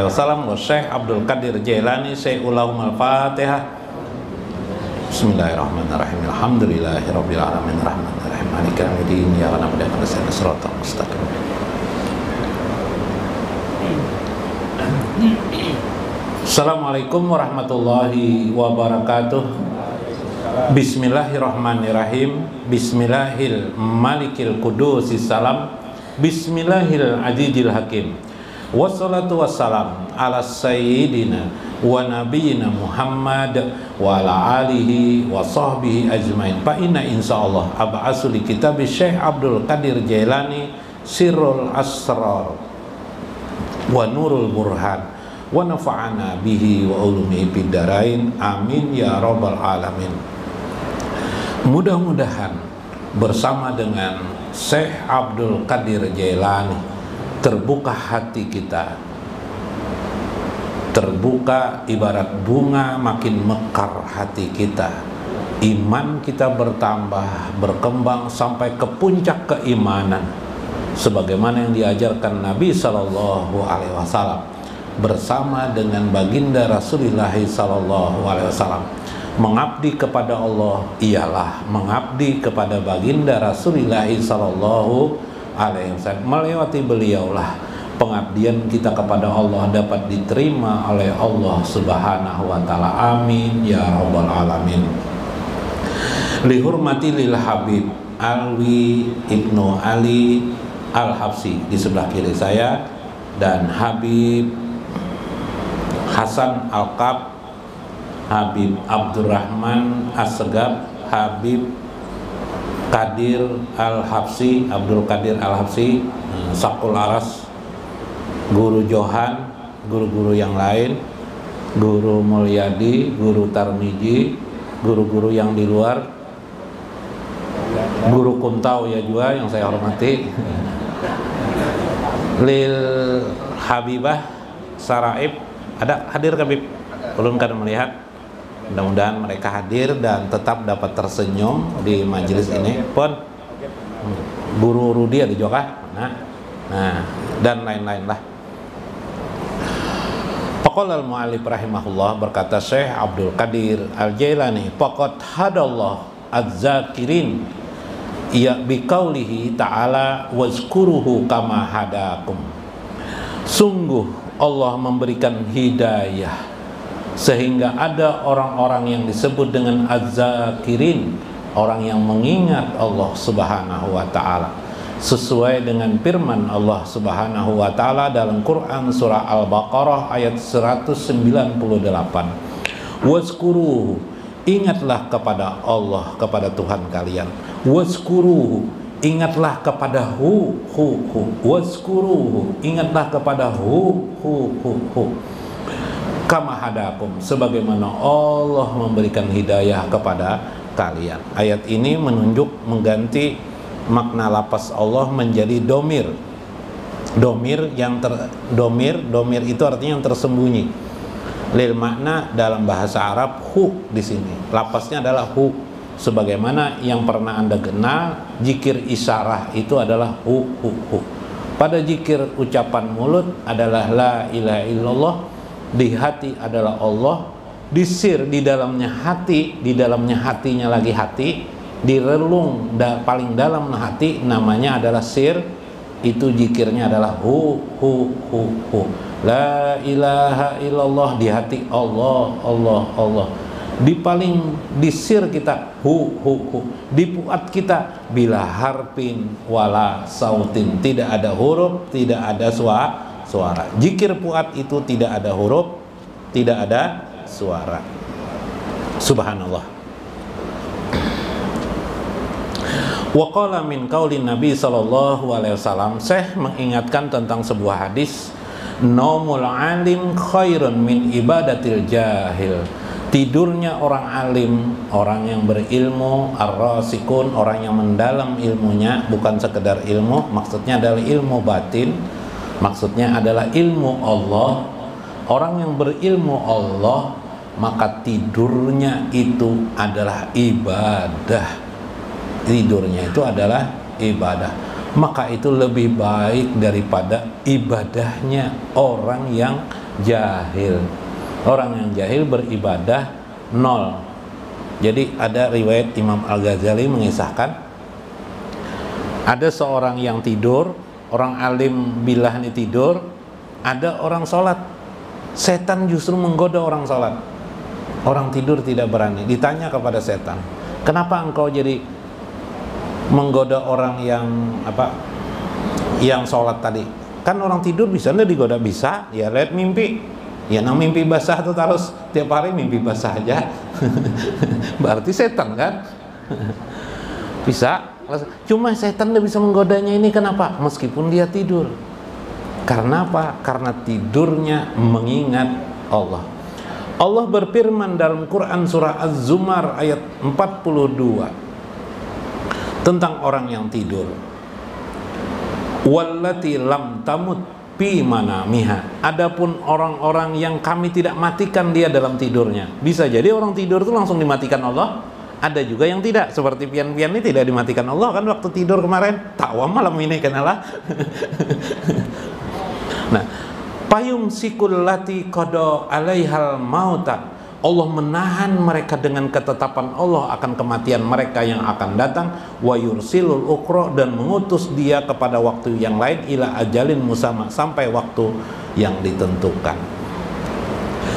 wasallam wa Syekh Abdul Qadir Jailani Syaikhulahum al-Fatihah. Bismillahirrahmanirrahim. Alhamdulillahirabbil alamin arrahmanirrahim maliki yaumiddin iyyaka na'budu wa iyyaka nasta'in shiratal mustaqim. Assalamualaikum warahmatullahi wabarakatuh. Bismillahirrahmanirrahim. Bismillahil malikil qudusis salam. Bismillahil azizil hakim. Wassalatu wassalam ala sayyidina wa nabiyina Muhammad wa ala alihi wa sahbihi ajmain. Fa inna insyaallah ab'asu li kitab Syekh Abdul Qadir Jailani Sirrul Asrar wa Nurul Burhan wa nafa'ana bihi wa ulumi fid darain. Amin ya rabbal alamin. Mudah-mudahan bersama dengan Syekh Abdul Qadir Jailani terbuka hati kita, terbuka ibarat bunga, makin mekar hati kita, iman kita bertambah, berkembang sampai ke puncak keimanan sebagaimana yang diajarkan Nabi Sallallahu Alaihi Wasallam bersama dengan baginda Rasulullah Sallallahu Alaihi Wasallam. Mengabdi kepada Allah ialah mengabdi kepada baginda Rasulullah Sallallahu Alaihi Wasallam. Melewati beliaulah pengabdian kita kepada Allah dapat diterima oleh Allah Subhanahu wa taala. Amin ya rabbal alamin. Lihurmati lil Habib Alwi Ibnu Ali Al-Habsyi di sebelah kiri saya, dan Habib Hasan Al-Qab, Habib Abdurrahman As-Segaf, Habib Qadir Al-Habsyi, Abdul Qadir Al-Habsyi, Sakul Aras, Guru Johan, guru-guru yang lain, Guru Mulyadi, Guru Tarmiji, guru-guru yang di luar, Guru Kuntau ya juga yang saya hormati, Lil Habibah Saraib, ada hadir Habib? Belum kan melihat? Mudah-mudahan mereka hadir dan tetap dapat tersenyum di majelis ini. Pun Guru Rudi ada juga, nah dan lain-lain lah. Faqala al-mu'allif rahimahullah, berkata Syekh Abdul Qadir Al-Jailani, faqad hadallah az-zakirin ya biqaulihi ta'ala wazkuruhu kama hadakum. Sungguh Allah memberikan hidayah sehingga ada orang-orang yang disebut dengan az-zakirin, orang yang mengingat Allah Subhanahu wa taala, sesuai dengan firman Allah Subhanahu wa taala dalam Quran surah Al-Baqarah ayat 198. Wazkuruhu, ingatlah kepada Allah, kepada Tuhan kalian. Wazkuruhu, ingatlah kepada wazkuruhu, ingatlah kepada kama hadakum, sebagaimana Allah memberikan hidayah kepada kalian. Ayat ini menunjuk mengganti makna lapas Allah menjadi domir. Domir domir itu artinya yang tersembunyi. Lil makna dalam bahasa Arab hu di sini. Lapasnya adalah hu. Sebagaimana yang pernah Anda kenal, zikir isyarah itu adalah hu. Pada zikir ucapan mulut adalah la ilaha illallah, di hati adalah Allah, di sir di dalamnya hati, di dalamnya hatinya lagi hati, di relung paling dalam hati namanya adalah sir, itu zikirnya adalah hu. La ilaha illallah, di hati Allah. Di sir kita hu. Di puat kita bila harfin wala sautin, tidak ada huruf, tidak ada suara. Zikir puat itu tidak ada huruf, tidak ada suara. Subhanallah. Wa qala min qaulin Nabi sallallahu alaihi wasallam, Syekh mengingatkan tentang sebuah hadis, naumul alim khairun min ibadatil jahil. Tidurnya orang alim, orang yang berilmu, ar-rasikun, orang yang mendalam ilmunya, bukan sekedar ilmu, maksudnya adalah ilmu batin. Maksudnya adalah ilmu Allah. Orang yang berilmu Allah, maka tidurnya itu adalah ibadah. Tidurnya itu adalah ibadah. maka itu lebih baik daripada ibadahnya orang yang jahil. Orang yang jahil beribadah nol. Jadi ada riwayat Imam Al-Ghazali mengisahkan, ada seorang yang tidur, orang alim bilah ini tidur, ada orang sholat, setan justru menggoda orang sholat. Orang tidur tidak berani. Ditanya kepada setan, kenapa engkau jadi menggoda orang yang sholat tadi? Kan orang tidur bisa nggak digoda? Bisa, ya lihat mimpi. Ya mimpi basah tuh terus tiap hari mimpi basah aja. Berarti setan kan? Bisa. Cuma setan tidak bisa menggodanya ini, kenapa? Meskipun dia tidur. Karena apa? Karena tidurnya mengingat Allah. Allah berfirman dalam Quran surah Az-Zumar ayat 42 tentang orang yang tidur. Wallati lam tamut fi manamiha. Adapun orang-orang yang kami tidak matikan dia dalam tidurnya. Bisa jadi orang tidur itu langsung dimatikan Allah. Ada juga yang tidak, seperti pian-pian ini tidak dimatikan Allah kan waktu tidur kemarin. Tawa malam ini kenalah. Nah, payum sikul lati qada alaihal mauta. Allah menahan mereka dengan ketetapan Allah akan kematian mereka yang akan datang, wa yursilul ukhra, dan mengutus dia kepada waktu yang lain, ila ajalin musamma, sampai waktu yang ditentukan.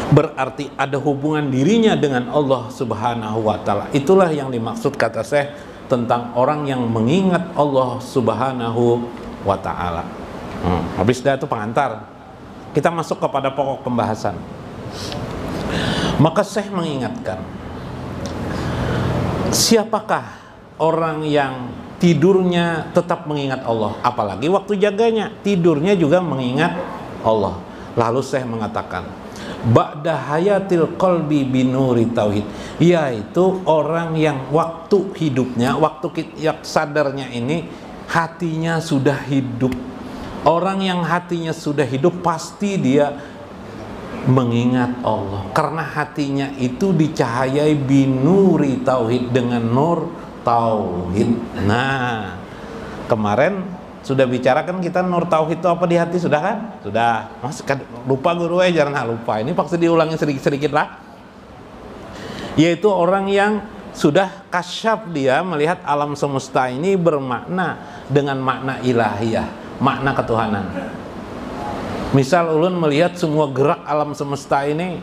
Berarti ada hubungan dirinya dengan Allah Subhanahu wa taala. Itulah yang dimaksud kata Syekh tentang orang yang mengingat Allah Subhanahu wa taala. Habis dah itu pengantar. Kita masuk kepada pokok pembahasan. Maka Syekh mengingatkan, siapakah orang yang tidurnya tetap mengingat Allah, apalagi waktu jaganya tidurnya juga mengingat Allah. Lalu Syekh mengatakan, ba'da hayatil qalbi binuri tauhid, yaitu orang yang waktu hidupnya, waktu sadarnya ini hatinya sudah hidup. Orang yang hatinya sudah hidup pasti dia mengingat Allah, karena hatinya itu dicahayai binuri tauhid, dengan nur tauhid. Nah, kemarin sudah bicarakan kita nur tauhid itu apa di hati, sudah kan? Sudah. Mas lupa guru jangan lupa. Ini pasti diulangi sedikit-sedikit lah. Yaitu orang yang sudah kasyaf, dia melihat alam semesta ini bermakna dengan makna ilahiyah, makna ketuhanan. Misal ulun melihat semua gerak alam semesta ini,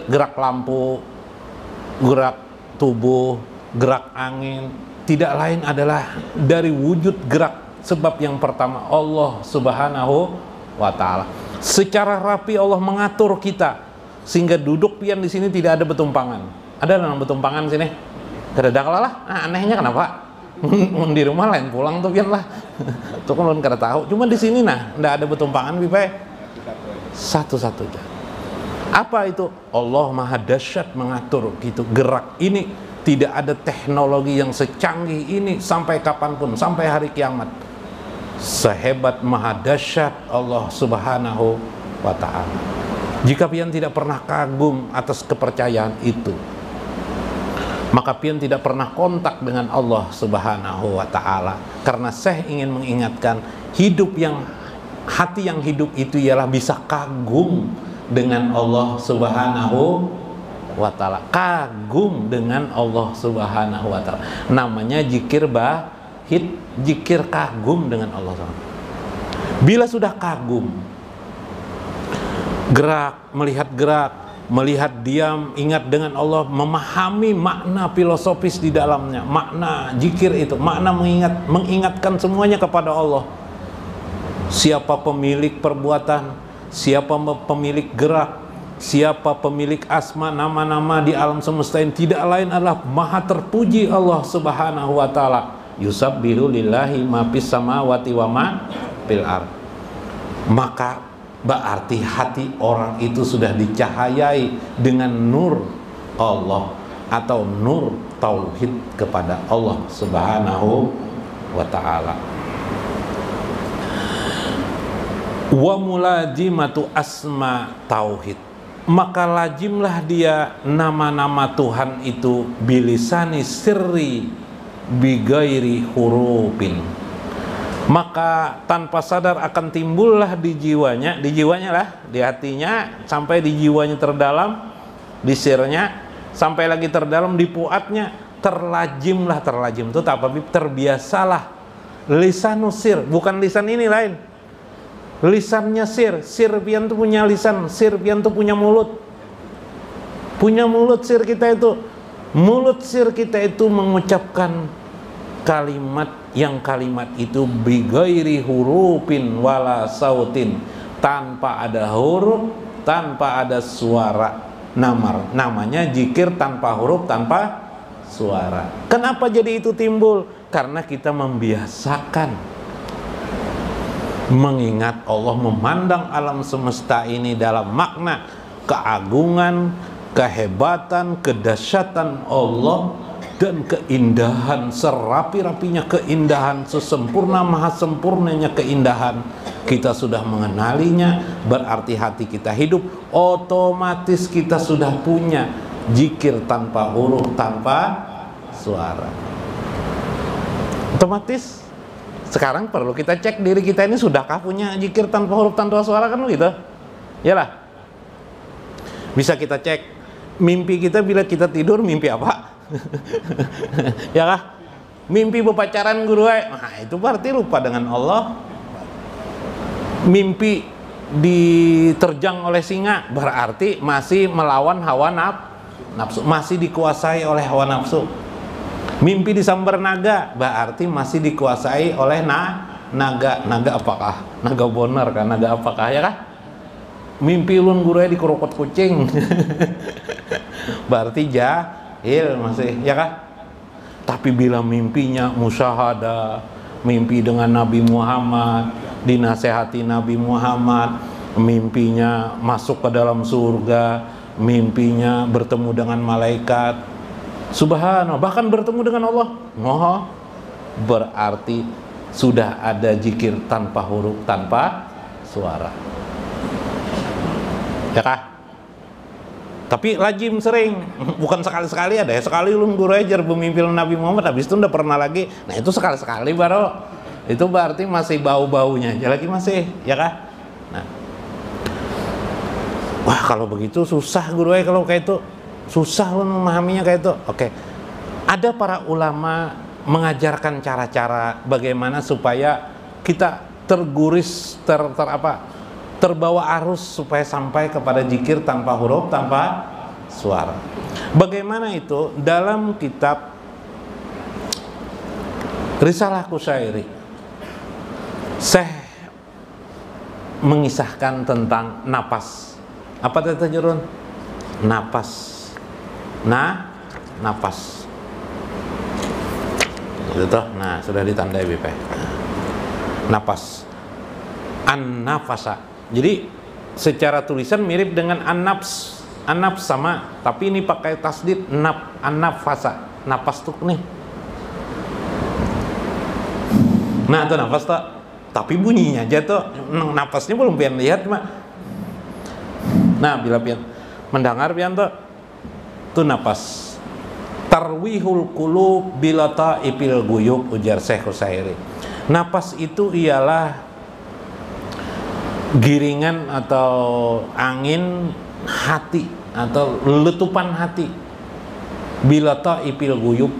gerak lampu, gerak tubuh, gerak angin, tidak lain adalah dari wujud gerak. Sebab yang pertama Allah Subhanahu wa taala. Secara rapi Allah mengatur kita sehingga duduk pian di sini tidak ada betumpangan. Ada yang betumpangan sini? Kedadak lah. Anehnya kenapa? Di rumah lain pulang tuh pian lah. Tuh kan ulun kada tahu. Cuma di sini ndak ada betumpangan pipai. Satu-satunya. Apa itu? Allah Maha Dahsyat mengatur gitu gerak ini. Tidak ada teknologi yang secanggih ini sampai kapanpun, sampai hari kiamat. Sehebat Maha Dahsyat Allah Subhanahu wa ta'ala. Jika pian tidak pernah kagum atas kepercayaan itu, maka pian tidak pernah kontak dengan Allah Subhanahu wa ta'ala. Karena saya ingin mengingatkan, hati yang hidup itu ialah bisa kagum dengan Allah Subhanahu wa ta'ala. Kagum dengan Allah Subhanahu wa ta'ala. Namanya zikir bahid, zikir kagum dengan Allah Subhanahu. Bila sudah kagum, melihat diam, ingat dengan Allah, memahami makna filosofis di dalamnya, makna zikir itu, makna mengingatkan semuanya kepada Allah. Siapa pemilik perbuatan, siapa pemilik gerak, siapa pemilik asma, nama-nama di alam semesta ini, tidak lain adalah maha terpuji Allah Subhanahu wa ta'ala. Yusabbihu lillahi ma fis samawati wa ma fil ardh. Maka berarti hati orang itu sudah dicahayai dengan nur Allah atau nur tauhid kepada Allah Subhanahu wa ta'ala. Wa mulajimatu asma tauhid, maka lazimlah dia nama-nama Tuhan itu bilisani sirri bigairi hurufin, maka tanpa sadar akan timbullah di jiwanya lah, di hatinya, sampai di jiwanya terdalam, di sirnya, sampai lagi terdalam di puatnya, terlajim itu apa? Terbiasalah lisanus sir, bukan lisan ini lain, lisannya sir pian tuh punya lisan, sir pian tuh punya mulut sir kita itu, mulut sir kita itu mengucapkan kalimat yang kalimat itu bighairi hurufin wala sautin, tanpa ada huruf, tanpa ada suara. Namanya zikir tanpa huruf, tanpa suara. Kenapa jadi itu timbul? Karena kita membiasakan mengingat Allah, memandang alam semesta ini dalam makna keagungan, kehebatan, kedahsyatan Allah, dan keindahan, serapi-rapinya keindahan, sesempurna maha sempurnanya keindahan. Kita sudah mengenalinya, berarti hati kita hidup, otomatis kita sudah punya zikir tanpa huruf, tanpa suara. Otomatis sekarang perlu kita cek diri kita ini, sudahkah punya zikir tanpa huruf, tanpa suara, kan gitu? Yalah. Bisa kita cek mimpi kita, bila kita tidur mimpi apa? Ya kah? Mimpi berpacaran guru, nah itu berarti lupa dengan Allah. Mimpi diterjang oleh singa, berarti masih melawan hawa nafsu, masih dikuasai oleh hawa nafsu. Mimpi disambar naga, berarti masih dikuasai oleh naga. Naga apakah? Naga bonar kan? Naga apakah, ya kah? Mimpi ulun guru dikerokot kucing, berarti jahil masih, ya kah? Tapi bila mimpinya musyahadah, mimpi dengan Nabi Muhammad, dinasehati Nabi Muhammad, mimpinya masuk ke dalam surga, mimpinya bertemu dengan malaikat, subhanallah, bahkan bertemu dengan Allah, berarti sudah ada zikir tanpa huruf, tanpa suara, ya kah? Tapi lajim sering, bukan sekali-sekali ada ya. Sekali ulun guru ajar bermimpi Nabi Muhammad, habis itu udah pernah lagi. Nah itu sekali-sekali baru, itu berarti masih bau-baunya aja lagi masih, ya kah? Nah, wah kalau begitu susah guru kalau kayak itu, susah ulun memahaminya kayak itu. Oke, ada para ulama mengajarkan cara-cara bagaimana supaya kita terguris, terbawa arus supaya sampai kepada zikir tanpa huruf, tanpa suara. Bagaimana itu? Dalam kitab Risalah Kusyairi, Syekh mengisahkan tentang napas. Apa itu Jurun? Napas. Napas. Itu toh. Nah, sudah ditandai BP. Napas. An-nafasa. Jadi secara tulisan mirip dengan an-nafs. An-nafs sama, tapi ini pakai tasdid an-nafasa. Napas tuh nih. Nah, itu nafas tuh. Tapi bunyinya aja tuh, napasnya belum pian lihat mah. Nah, bila pian mendengar pian tuh napas. Tarwihul qulub bila ta'ipil guyub, ujar Syekh Kusyairi. Napas itu ialah giringan atau angin hati atau letupan hati, bila ta'ipil guyub,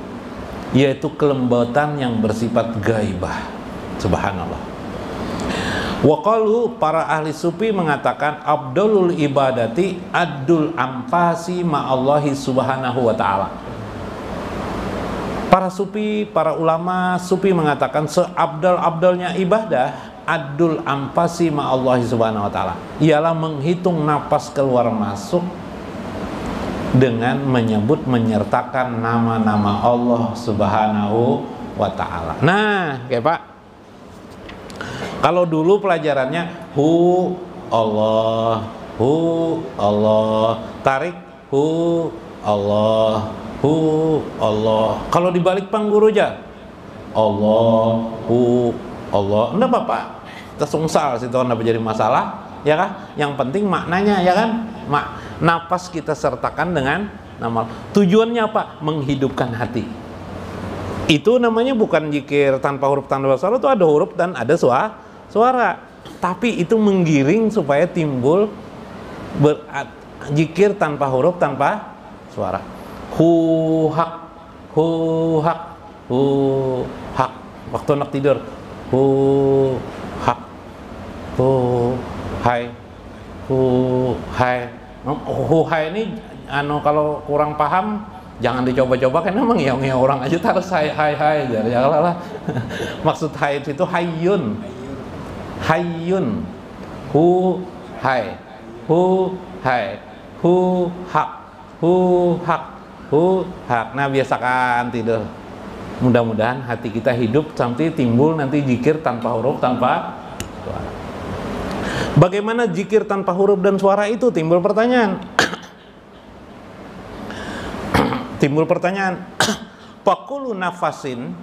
yaitu kelembutan yang bersifat gaibah. Subhanallah. Waqalu, para ahli sufi mengatakan, abdulul ibadati addul anfasi ma'allahi subhanahu wa ta'ala. Para sufi, para ulama sufi mengatakan seabdal-abdalnya ibadah Adul anfasi ma'allahi subhanahu wa ta'ala, ialah menghitung napas keluar masuk dengan menyebut, menyertakan nama-nama Allah subhanahu wa ta'ala. Nah, kayak Pak, kalau dulu pelajarannya Allah, tarik Allah. Kalau dibalik pangguru aja Allah. Enggak Bapak, kita sungsal situ kenapa jadi masalah, ya kan? Yang penting maknanya, ya kan? Napas kita sertakan dengan nama. Tujuannya apa? Menghidupkan hati. Itu namanya bukan zikir tanpa huruf tanpa suara, itu ada huruf dan ada suara. Tapi itu menggiring supaya timbul zikir tanpa huruf tanpa suara. Hu hak, hu hak, hu hak. Waktu anak tidur, hu hak, hu hai, hu hai. Hu hai ini kalau kurang paham jangan dicoba-coba, kan emang ya orang aja terus hai jadi lah. Maksud hai itu hayyun, hayyun, hu hai, hu hai, hu hak, hu hak, hu hak. Nah, biasakan tidur. Mudah-mudahan hati kita hidup sampai timbul nanti zikir tanpa huruf tanpa suara. Bagaimana zikir tanpa huruf dan suara itu? Timbul pertanyaan. Timbul pertanyaan, Pakulu nafasin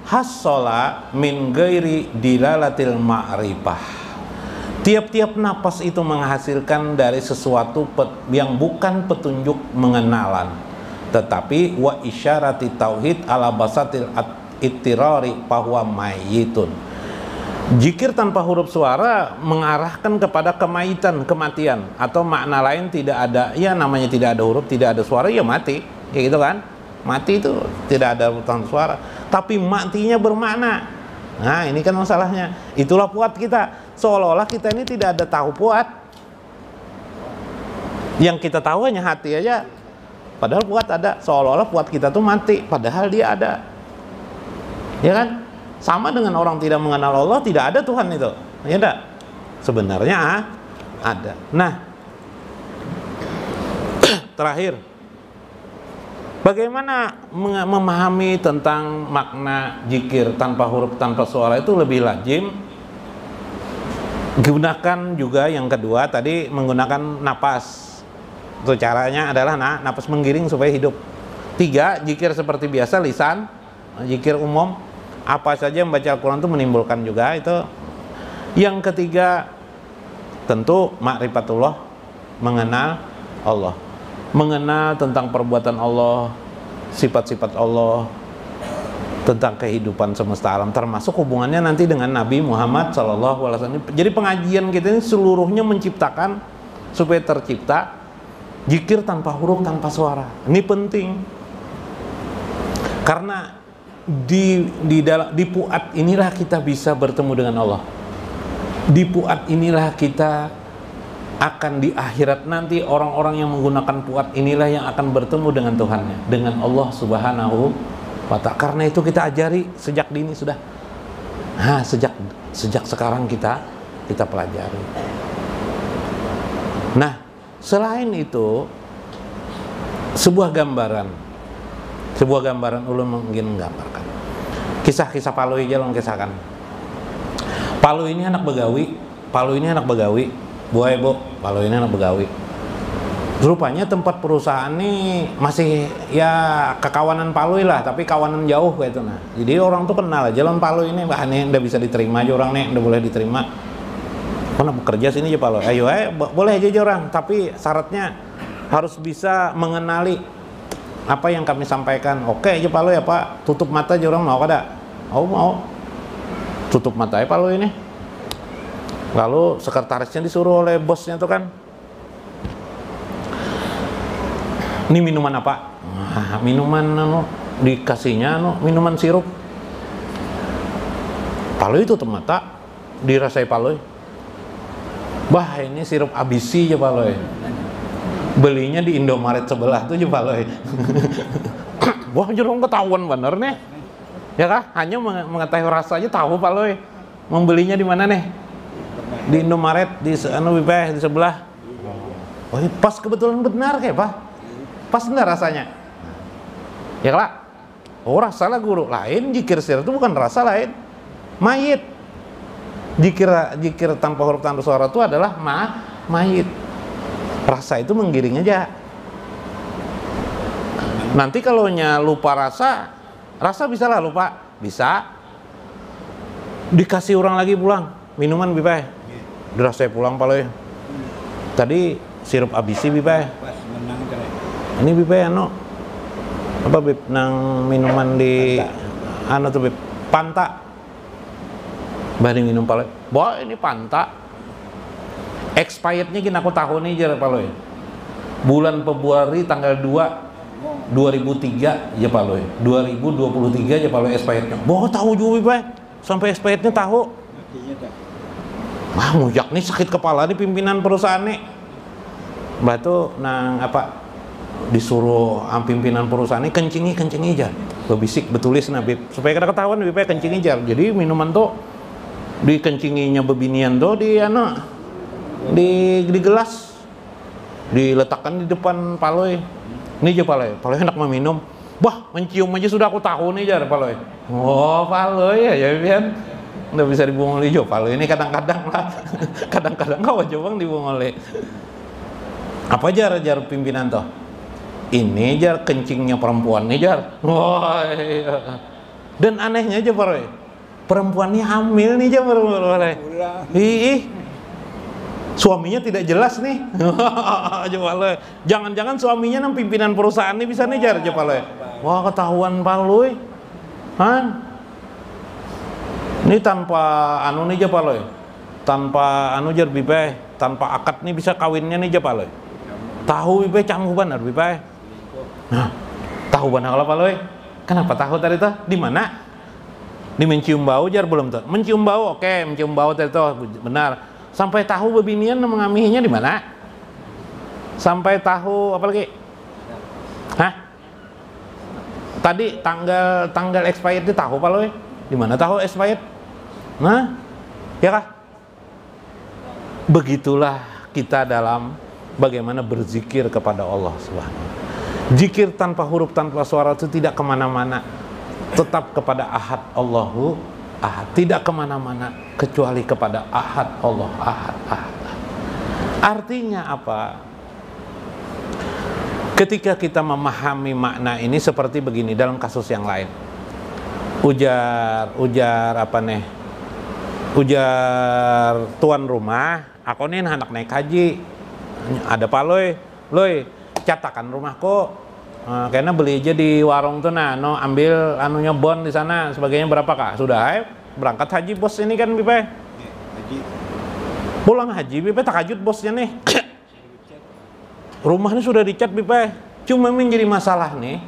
hasola min gairi dilalatil ma'rifah. Tiap-tiap napas itu menghasilkan dari sesuatu yang bukan petunjuk mengenalan, tetapi wa isyarati tauhid ala basatil ittirari bahwa mayyitun. Zikir tanpa huruf suara mengarahkan kepada kematian, atau makna lain tidak ada, ya namanya tidak ada huruf, tidak ada suara, ya mati, ya gitu kan. Mati itu tidak ada huruf tanpa suara, tapi matinya bermakna. Nah, ini kan masalahnya. Itulah puat kita, seolah-olah kita ini tidak ada tahu puat. Yang kita tahu hanya hati aja, padahal puat ada. Seolah-olah puat kita tuh mati, padahal dia ada, ya kan. Sama dengan orang tidak mengenal Allah, tidak ada Tuhan itu, ya enggak? Sebenarnya ada. Nah, terakhir, bagaimana memahami tentang makna zikir tanpa huruf tanpa suara itu lebih lazim? Gunakan juga yang kedua tadi, menggunakan napas. Itu caranya adalah napas menggiring supaya hidup. 3, zikir seperti biasa lisan, zikir umum. Apa saja membaca Al-Quran itu menimbulkan juga itu. Yang ketiga, tentu ma'rifatullah, mengenal Allah, mengenal tentang perbuatan Allah, sifat-sifat Allah, tentang kehidupan semesta alam, termasuk hubungannya nanti dengan Nabi Muhammad SAW. Jadi pengajian kita ini seluruhnya menciptakan supaya tercipta zikir tanpa huruf tanpa suara. Ini penting, karena di puat inilah kita bisa bertemu dengan Allah. Di puat inilah kita akan di akhirat nanti, orang-orang yang menggunakan puat inilah yang akan bertemu dengan Tuhannya, dengan Allah Subhanahu wa ta'ala. Karena itu kita ajari sejak dini sudah. Nah, sejak sekarang kita pelajari. Nah, selain itu sebuah gambaran ulun mungkin menggambarkan kisah-kisah Palui aja, kisahkan. Palu ini anak begawi, Bu, Palu ini anak begawi. Rupanya tempat perusahaan ini masih ya kekawanan Palui lah, tapi kawanan jauh kayak itu. Nah, jadi orang tuh kenal jalan Palu ini, bah ini udah bisa diterima aja orang nih, udah boleh diterima. Karena bekerja sini aja Palu. Ayo, boleh aja orang, tapi syaratnya harus bisa mengenali apa yang kami sampaikan. Oke aja Palu ya Pak, tutup mata aja orang mau kada? Mau tutup mata ya Palu ini. Lalu sekretarisnya disuruh oleh bosnya tuh kan, ini minuman apa? Nah, minuman dikasihnya minuman sirup. Palu tutup mata, dirasai Palu. Bah, ini sirup ABC aja Palu. Belinya di Indomaret sebelah tuh juga loh. Wah, jurung ketahuan bener nih, ya kah? Hanya mengetahui rasa aja tahu Pak Loy. Membelinya di mana nih? Di Indomaret di di sebelah. Oh, ini pas kebetulan benar kayak Pak. Pas benar rasanya. Ya kah? Oh, rasa lah guru. Lain zikir sir itu bukan rasa lain. Mayit. Zikir tanpa huruf tanpa suara itu adalah mayit. Rasa itu menggiring aja. Nanti kalau lupa rasa bisa lah lupa, bisa. Dikasih orang lagi pulang, minuman bipai, dirasai pulang Palu. Tadi sirup ABC bipai. Ini bipai apa bib nang minuman di anu tuh Bib, Panta. Bari minum paloy. Wah, ini Panta. Expirednya gini aku tahu nih jar paloy. Bulan Februari tanggal 2 2003 ya paloy. 2023 ya paloy expirednya. Wah, tahu juga Bib. Sampai expirednya tahu. Wah, mujak nih sakit kepala nih pimpinan perusahaan nih. Mbak tuh nang apa disuruh pimpinan perusahaan ini kencingi aja. Bebisik betulis nabi supaya kada ketahuan Bib kencingi aja. Jadi minuman tuh di kencinginya bebinian tuh di di gelas diletakkan di depan paloy. Ini aja paloy hendak meminum. Wah, mencium aja sudah aku tahu nih jar paloy. Oh, paloy ya Bian. Nggak bisa dibuang oleh jo paloy ini kadang-kadang lah. Kadang-kadang kau coba dibuang oleh. Apa jar pimpinan tuh? Ini jar kencingnya perempuan nih jar. Wah, iya. Dan anehnya aja paloy. Perempuannya hamil nih jar paloy. Ih. Suaminya tidak jelas nih. Coba jangan-jangan suaminya nang pimpinan perusahaan nih bisa ngejar aja paloy. Wah, ketahuan paloy. Hah? Ini tanpa anu nih aja paloy. Tanpa anu jar Bipe, tanpa akad nih bisa kawinnya nih aja paloy. Tahu Bipe cangguh benar Bipe. Nah, tahu benar kalau paloy. Kenapa tahu tadi tuh? Di mana? Di mencium bau jar belum tuh. Mencium bau, oke, mencium bau tadi tuh benar. Sampai tahu bebinian mengamihinya di mana? Sampai tahu apa lagi? Hah? Tadi tanggal expired itu tahu paloy? Di mana tahu expired? Nah, ya kah? Begitulah kita dalam bagaimana berzikir kepada Allah Subhanahu. Zikir tanpa huruf tanpa suara itu tidak kemana-mana, tetap kepada Ahad Allahu Ahad, tidak kemana-mana kecuali kepada Ahad Allah Ahad. Artinya apa? Ketika kita memahami makna ini seperti begini dalam kasus yang lain. Ujar apa nih? Ujar tuan rumah, aku nih anak naik haji. Ada paloy, loy, catakan rumahku. Karena beli aja di warung tuh no ambil anunya bon di sana sebagainya berapa kak? Sudah berangkat haji bos ini kan Bipe. Haji. Pulang haji Bipe tak kajut bosnya nih. Rumahnya sudah dicat Bipe. Cuma menjadi masalah nih.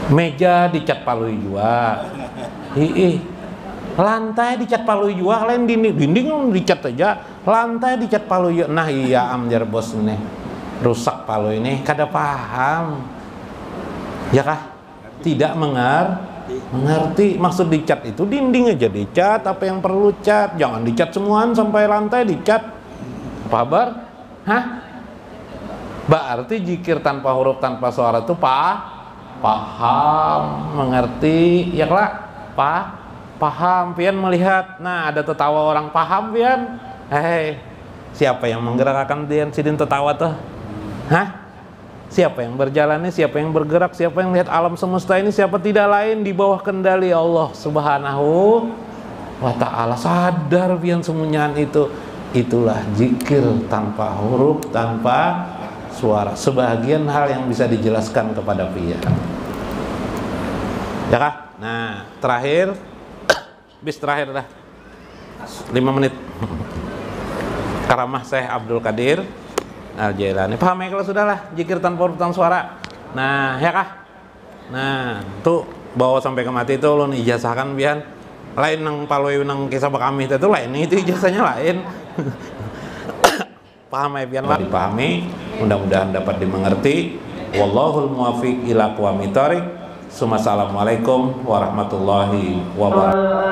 Meja dicat palui jua. Lantai dicat palui jua, lain dinding dicat aja. Lantai dicat palui jua. Nah iya amjar bos nih. Rusak palu ini kada paham ya kah? Tidak mengerti maksud dicat itu dinding aja dicat, apa yang perlu cat, jangan dicat semuaan sampai lantai dicat. Apa kabar? Hah? Berarti zikir tanpa huruf tanpa suara itu paham, mengerti ya kah? Paham pian melihat. Nah ada tertawa orang paham pian. Siapa yang menggerakkan pian sidin tertawa tuh? Hah? Siapa yang berjalan ini? Siapa yang bergerak? Siapa yang lihat alam semesta ini? Siapa tidak lain di bawah kendali Allah Subhanahu wa ta'ala. Sadar pian semuanya itu. Itulah zikir tanpa huruf, tanpa suara. Sebagian hal yang bisa dijelaskan kepada pian. Ya kah? Nah, terakhir bis terakhir dah 5 menit. Karamah Syekh Abdul Qadir Al-Jailani. Paham ya kalau sudahlah zikir tanpa huruf tanpa suara. Nah, ya kah? Nah, tuh bawa sampai ke mati itu ulun ijazahkan bian. Lain nang paloi nang kisah kami itu lain, itu ijazahnya lain. Paham ya bian lah. Dipahami, mudah-mudahan dapat dimengerti. Wallahul muwaffiq ila aqwamit thoriq. Assalamualaikum warahmatullahi wabarakatuh.